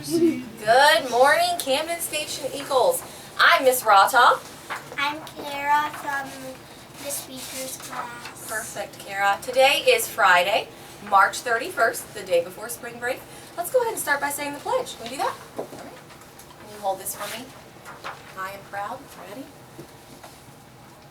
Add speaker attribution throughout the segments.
Speaker 1: Good morning, Camden Station Eagles. I'm Miss Rata.
Speaker 2: I'm Kara from the speakers class.
Speaker 1: Perfect, Kara. Today is Friday, March 31st, the day before spring break. Let's go ahead and start by saying the pledge. Can we do that? All right. Can you hold this for me? I am proud. Ready?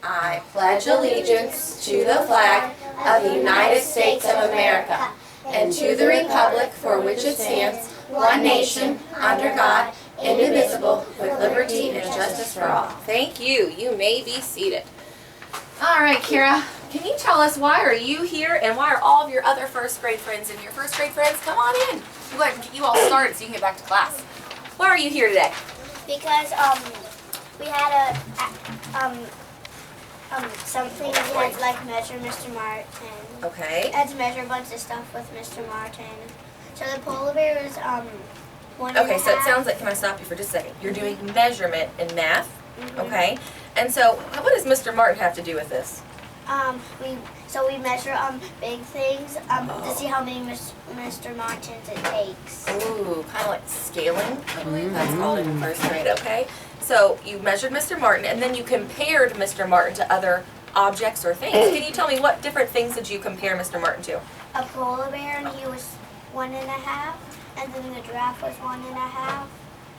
Speaker 1: I pledge allegiance to the flag of the United States of America and to the republic for which it stands, one nation, under God, indivisible, with liberty and justice for all. Thank you. You may be seated. All right, Kara, can you tell us why are you here and why are all of your other first grade friends and your first grade friends? Come on in. We'll go ahead and get you all started so you can get back to class. Why are you here today?
Speaker 2: Because we had something we had to like measure Mr. Martin.
Speaker 1: Okay.
Speaker 2: I had to measure a bunch of stuff with Mr. Martin. So the polar bear was one
Speaker 1: Okay,
Speaker 2: and a
Speaker 1: so it
Speaker 2: half.
Speaker 1: sounds like, can I stop you for just a second? You're doing measurement in math, okay? And so what does Mr. Martin have to do with this?
Speaker 2: We measure big things to see how many Mr. Martins it takes.
Speaker 1: Ooh, kind of like scaling, I believe that's called in first grade, okay? So you measured Mr. Martin and then you compared Mr. Martin to other objects or things. Can you tell me what different things did you compare Mr. Martin to?
Speaker 2: A polar bear, and he was 1.5, and then the giraffe was 1.5,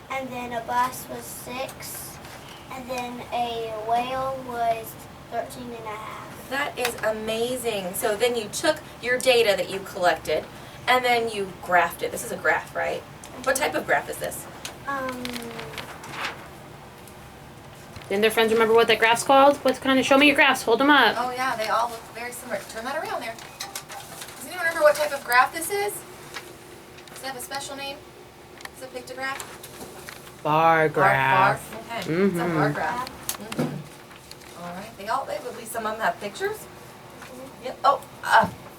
Speaker 2: and then a bus was 6, and then a whale was 13.5.
Speaker 1: That is amazing. So then you took your data that you collected and then you graphed it. This is a graph, right? What type of graph is this?
Speaker 3: Didn't their friends remember what that graph's called? What kind of? Show me your graphs. Hold them up.
Speaker 1: Oh yeah, they all look very similar. Turn that around there. Does anyone remember what type of graph this is? Does it have a special name? Is it a pictograph?
Speaker 3: Bar graph.
Speaker 1: Bar. Okay. It's a bar graph. All right. At least some of them have pictures. Yep. Oh,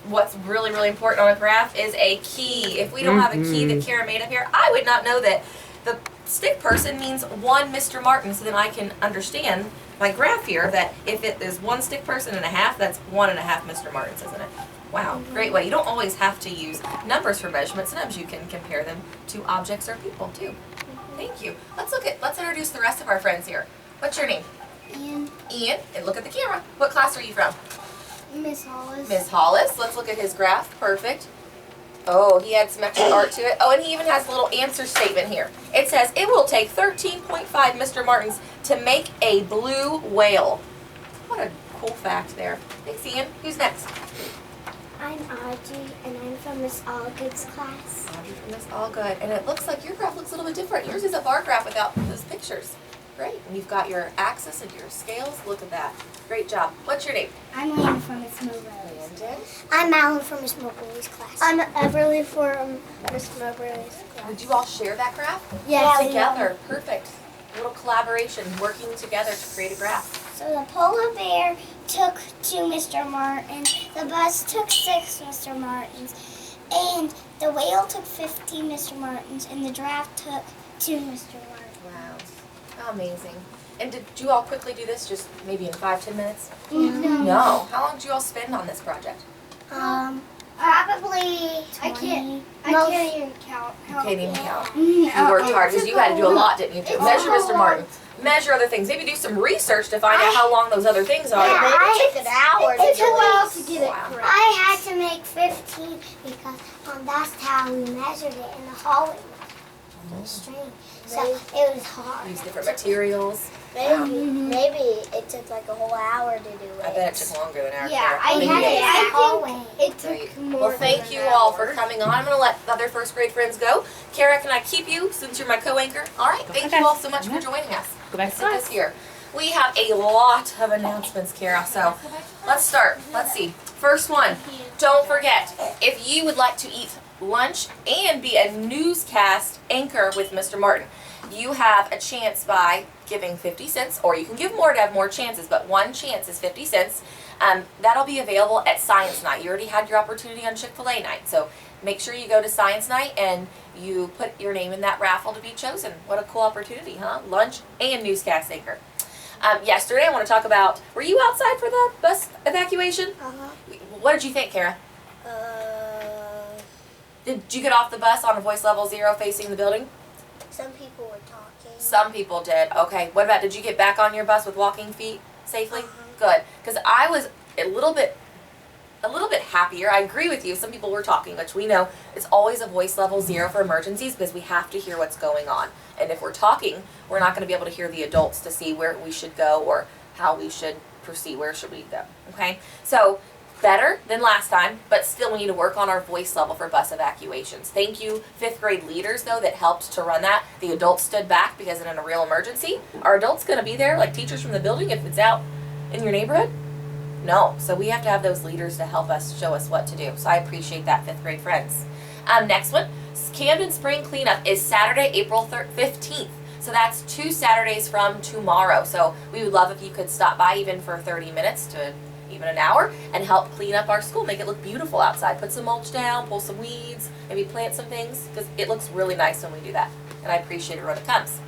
Speaker 1: what's really, really important on a graph is a key. If we don't have a key that Kara made up here, I would not know that the stick person means one Mr. Martin, so then I can understand my graph here that if it is one stick person and a half, that's 1.5 Mr. Martins, isn't it? Wow, great way. You don't always have to use numbers for measurement. Sometimes you can compare them to objects or people too. Thank you. Let's introduce the rest of our friends here. What's your name? Ian, and look at the camera. What class are you from?
Speaker 2: Miss Hollis.
Speaker 1: Miss Hollis. Let's look at his graph. Perfect. Oh, he had some extra art to it. Oh, and he even has a little answer statement here. It says, it will take 13.5 Mr. Martins to make a blue whale. What a cool fact there. Thanks, Ian. Who's next?
Speaker 2: I'm Audrey, and I'm from Miss Allgood's class.
Speaker 1: Audrey from Miss Allgood. And it looks like your graph looks a little bit different. Yours is a bar graph without those pictures. Great. And you've got your axis and your scales. Look at that. Great job. What's your name?
Speaker 2: I'm Liam from Miss Mowbray's.
Speaker 1: Landon.
Speaker 2: I'm Alan from Miss Mowbray's class. I'm Everly from Miss Mowbray's class.
Speaker 1: Did you all share that graph?
Speaker 2: Yeah,
Speaker 1: Together. Perfect. A little collaboration, working together to create a graph.
Speaker 2: So the polar bear took 2 Mr. Martins, the bus took 6 Mr. Martins, and the whale took 15 Mr. Martins, and the giraffe took 2 Mr. Martins.
Speaker 1: Wow. How amazing. And did you all quickly do this just maybe in 5-10 minutes?
Speaker 2: No.
Speaker 1: How long did you all spend on this project?
Speaker 2: Probably 20. I can't even count.
Speaker 1: You can't even count. You worked hard because you had to do a lot, didn't you? To measure Mr. Martin. Measure other things. Maybe do some research to find out how long those other things are.
Speaker 2: Yeah,
Speaker 1: It took an hour.
Speaker 2: It took a while to get it
Speaker 1: Wow.
Speaker 2: correct. I had to make 15 because that's how we measured it in the hallway. The string. So it was hard.
Speaker 1: Use different materials.
Speaker 2: Maybe it took like a whole hour to do it.
Speaker 1: I bet it took longer than our
Speaker 2: Yeah,
Speaker 1: Kara.
Speaker 2: I
Speaker 1: Maybe
Speaker 2: had
Speaker 1: days.
Speaker 2: it in the hallway. It
Speaker 1: Great. Well, thank you all for coming on. I'm going to let the other first grade friends go. Kara, can I keep you since you're my co-anchor? All right. Thank you all so much for joining us.
Speaker 3: Go back to
Speaker 1: Sit this
Speaker 3: class.
Speaker 1: here. We have a lot of announcements, Kara. So let's start. Let's see. First one. Don't forget, if you would like to eat lunch and be a newscast anchor with Mr. Martin, you have a chance by giving 50 cents, or you can give more to have more chances, but one chance is 50 cents. That'll be available at Science Night. You already had your opportunity on Chick-fil-A night, so make sure you go to Science Night and you put your name in that raffle to be chosen. What a cool opportunity, huh? Lunch and newscast anchor. Yesterday, I want to talk about, were you outside for the bus evacuation? What did you think, Kara? Did you get off the bus on a voice level 0 facing the building?
Speaker 2: Some people were talking.
Speaker 1: Some people did. Okay. What about, did you get back on your bus with walking feet safely? Good. Because I was a little bit happier. I agree with you. Some people were talking, which we know it's always a voice level 0 for emergencies because we have to hear what's going on. And if we're talking, we're not going to be able to hear the adults to see where we should go or how we should proceed. Where should we go? Okay. So better than last time, but still we need to work on our voice level for bus evacuations. Thank you, 5th grade leaders, though, that helped to run that. The adults stood back because in a real emergency, are adults going to be there, like teachers from the building, if it's out in your neighborhood? No. So we have to have those leaders to help us, show us what to do. So I appreciate that, 5th grade friends. Next one, Camden Spring Cleanup is Saturday, April 15th. So that's 2 Saturdays from tomorrow. So we would love if you could stop by even for 30 minutes to even an hour and help clean up our school, make it look beautiful outside. Put some mulch down, pull some weeds, maybe plant some things, because it looks really nice when we do that. And I appreciate everyone that comes.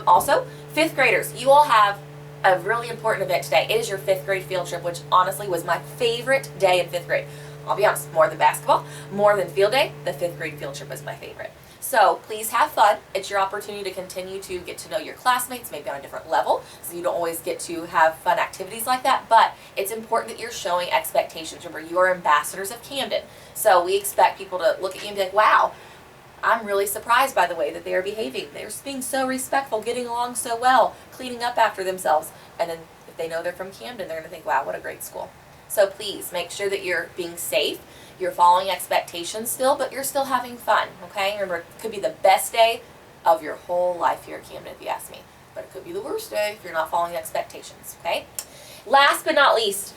Speaker 1: Also, 5th graders, you all have a really important event today. It is your 5th grade field trip, which honestly was my favorite day in 5th grade. I'll be honest, more than basketball, more than field day, the 5th grade field trip was my favorite. So please have fun. It's your opportunity to continue to get to know your classmates, maybe on a different level, so you don't always get to have fun activities like that, but it's important that you're showing expectations. Remember, you are ambassadors of Camden. So we expect people to look at you and be like, wow, I'm really surprised by the way that they are behaving. They're being so respectful, getting along so well, cleaning up after themselves. And then if they know they're from Camden, they're going to think, wow, what a great school. So please make sure that you're being safe. You're following expectations still, but you're still having fun, okay? Remember, it could be the best day of your whole life here at Camden, if you ask me. But it could be the worst day if you're not following expectations, okay? Last but not least,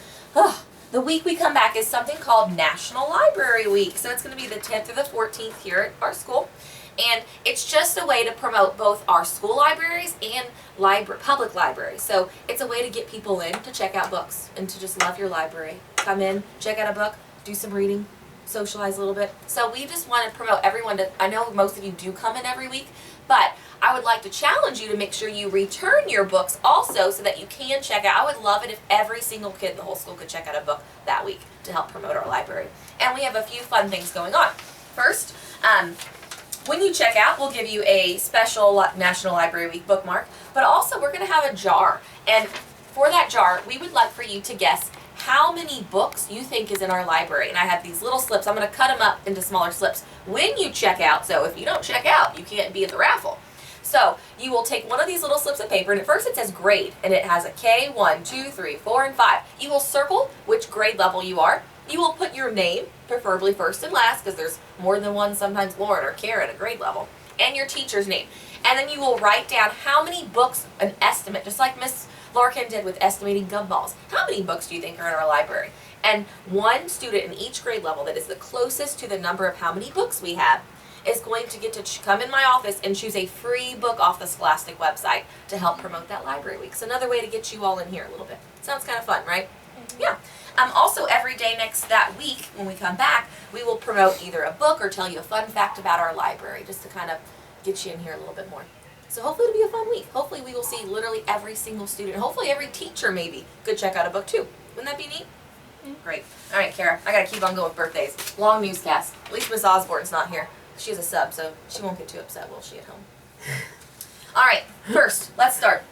Speaker 1: the week we come back is something called National Library Week. So it's going to be the 10th through the 14th here at our school. And it's just a way to promote both our school libraries and public libraries. So it's a way to get people in to check out books and to just love your library. Come in, check out a book, do some reading, socialize a little bit. So we just want to promote everyone to, I know most of you do come in every week, but I would like to challenge you to make sure you return your books also so that you can check out. I would love it if every single kid in the whole school could check out a book that week to help promote our library. And we have a few fun things going on. First, when you check out, we'll give you a special National Library Week bookmark, but also we're going to have a jar. And for that jar, we would like for you to guess how many books you think is in our library. And I have these little slips. I'm going to cut them up into smaller slips when you check out. So if you don't check out, you can't be in the raffle. So you will take one of these little slips of paper, and at first it says grade, and it has a K, 1, 2, 3, 4, and 5. You will circle which grade level you are. You will put your name, preferably first and last, because there's more than one, sometimes Lauren or Karen at a grade level, and your teacher's name. And then you will write down how many books, an estimate, just like Miss Larkin did with estimating gumballs. How many books do you think are in our library? And one student in each grade level that is the closest to the number of how many books we have is going to get to come in my office and choose a free book off the Scholastic website to help promote that library week. So another way to get you all in here a little bit. Sounds kind of fun, right? Mm-hmm. Yeah. Also, every day that week when we come back, we will promote either a book or tell you a fun fact about our library, just to kind of get you in here a little bit more. So hopefully it'll be a fun week. Hopefully we will see literally every single student. Hopefully every teacher maybe could check out a book too. Wouldn't that be neat? Mm-hmm. Great. All right, Kara, I got to keep on going with birthdays. Long newscast. At least Miss Osborne's not here. She has a sub, so she won't get too upset, will she, at home? All right, first, let's start.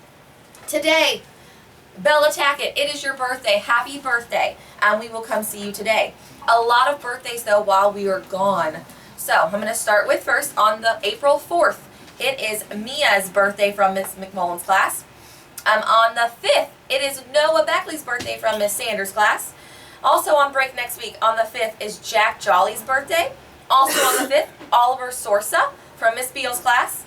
Speaker 1: Today, Bella Tackett, it is your birthday. Happy birthday. And we will come see you today. A lot of birthdays, though, while we are gone. So I'm going to start with first on the April 4th. It is Mia's birthday from Miss McMullen's class. On the 5th, it is Noah Beckley's birthday from Miss Sanders' class. Also on break next week, on the 5th, is Jack Jolly's birthday. Also on the 5th, Oliver Sorsa from Miss Beale's class.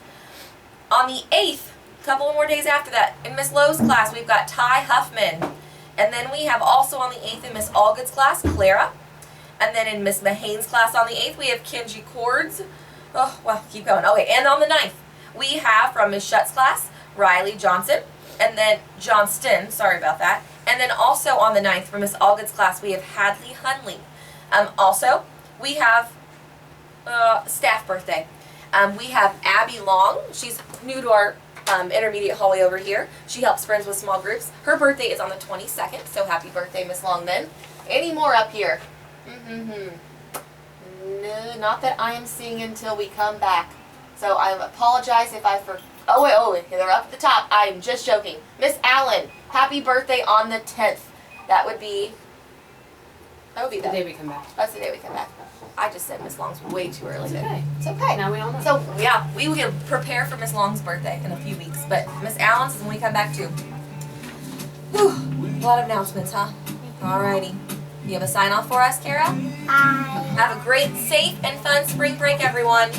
Speaker 1: On the 8th, a couple more days after that, in Miss Lowe's class, we've got Ty Huffman. And then we have also on the 8th in Miss Allgood's class, Clara. And then in Miss Mahane's class on the 8th, we have Kenji Cords. Oh, well, keep going. Okay, and on the 9th, we have from Miss Shutt's class, Riley Johnson. And then Johnston, sorry about that. And then also on the 9th, from Miss Allgood's class, we have Hadley Hunley. Also, we have staff birthday. We have Abby Long. She's new to our intermediate hallway over here. She helps friends with small groups. Her birthday is on the 22nd, so happy birthday, Miss Long, then. Any more up here? No, not that I am seeing until we come back. So I apologize if I oh wait, they're up at the top. I'm just joking. Miss Allen, happy birthday on the 10th. That would be
Speaker 3: The day we come back.
Speaker 1: That's the day we come back. I just said Miss Long's way too early.
Speaker 3: It's okay.
Speaker 1: It's okay.
Speaker 3: Now we all know.
Speaker 1: So yeah, we will prepare for Miss Long's birthday in a few weeks. But Miss Allen's is when we come back too. Whew. A lot of announcements, huh? Alrighty. You have a sign off for us, Kara?
Speaker 2: Bye.
Speaker 1: Have a great, safe, and fun spring break, everyone.